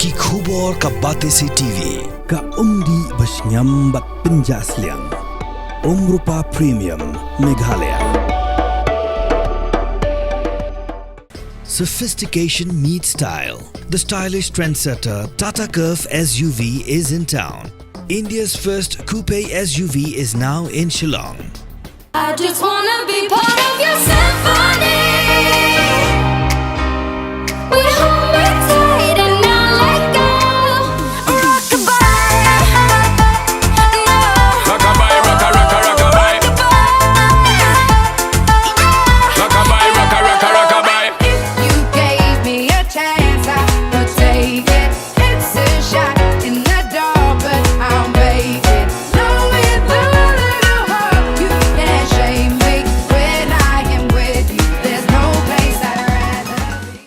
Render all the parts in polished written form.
Ki khubor ka Batesi TV. Ka umdi bas nyambat penjaslian. Rupa Premium Meghalaya. Sophistication meets style. The stylish trendsetter Tata Curve SUV is in town. India's first coupe SUV is now in Shillong. I just wanna be part of your symphony. We hold me tight and not let go. Rockabye, no. Rockabye, rockabye. Rockabye, rockabye. You gave me a chance, I would take it. It's a shot in the dark, but I'll make it. Long with a little hope, you can't shame me when I am with you. There's no place I'd rather be.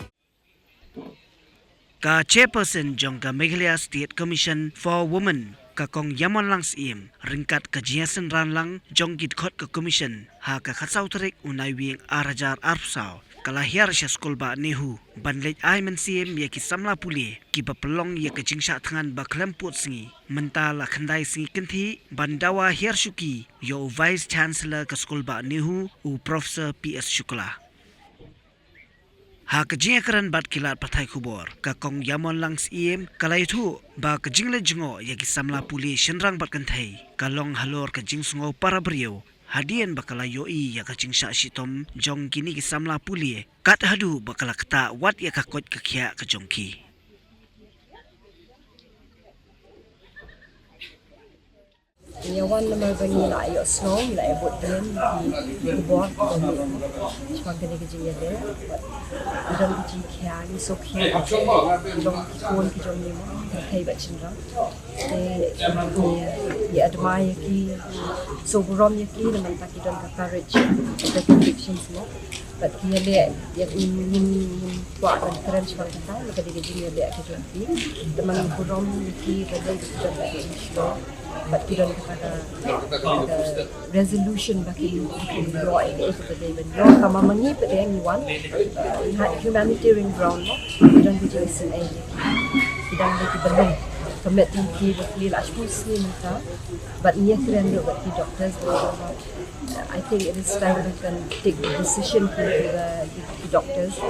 Ka Chairperson jong ka Meghalaya State Commission for Women ka kong Yamon Langs im ringkat ka jiasan ran lang jong gid khot ka commission ha ka khatsau tarik unai wing arajar arpsau kala Hiar sya skol ba Nehu banlej ai Mscw ya ki samla puli ki bapelong ya ka jingsha thangan ba klemput singi mentala khandai singi kinthi bandawa Hiar Shuki yo Vice Chancellor ka skol ba Nehu u Professor PS Shukla. Ha kajing karan bat kilat pathai khubor ka kong Yamon Langs im kalai thu ba kajing le jingo ya ki samla puli shenrang bat kanthai kalong halor kajing sungo para brio hadian bakala yo I ya kajing sha shitom jong kini ki samla puli kat hadu bakala kta wat ya ka kot ka khia ka jongki. Yawan nama bagi lah ayat snow lah ayat buat dia di buat cuma kena kerja dia dalam kerja kia ni so kia dalam pun kerja ni mah kai baca cendera dia admire ki so berom ya ki dengan tak kita courage the conviction semua but kia dia yang ingin buat dan keren cuma kita lepas dia kerja dia kerja ni teman berom ki pada kita kerja but kita ada resolution bagi law ini seperti itu. Law kama mengi pada yang iwan humanitarian ground kita kerja SNA kita lagi belum committing ki bagi lah sponsor mereka but ia keren juga bagi doctors. I think it is time we can take the decision for the doctors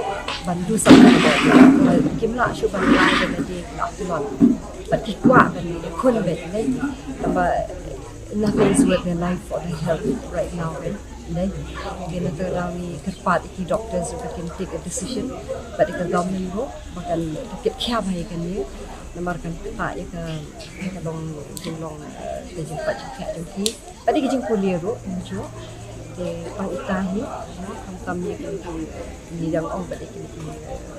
bantu something about it. Kimla syu bantu dengan dia afternoon. But kikwa kan dia kun bet kan but nothing is worth their life for their health right now kan kan kita terang ni kerpat iki doctors who can take a decision but the government go makan tikit kya bhai kan ni namarkan tak ya ke long ke jumpa cakap jengki tadi ke jeng kuliah ro muncul de pang itahi kam ya ke ni dang ong balik ni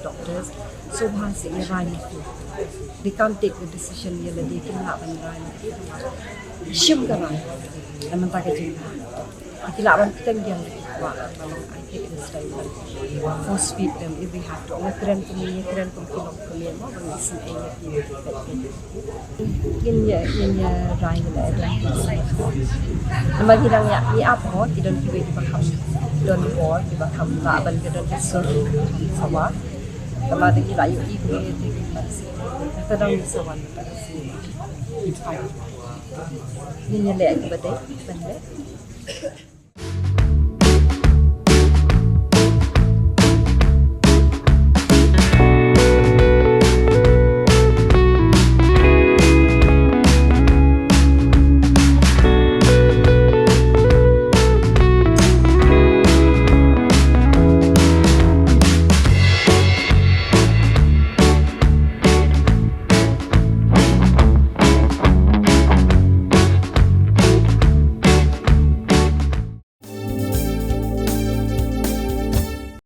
doctors so bahasa ni rani tu they can't take the decision yang dia kena bandar syum kan naman tak kerja kilaban kita yang buat kalau I think this time force feed them if we have to keren kumilong mau bangsin ini rai lah nama kita ni apa tidak kita dibakam don board dibakam laban kita don sur sama sama kita ayu ibu itu kita dah misawan ini lagi betul betul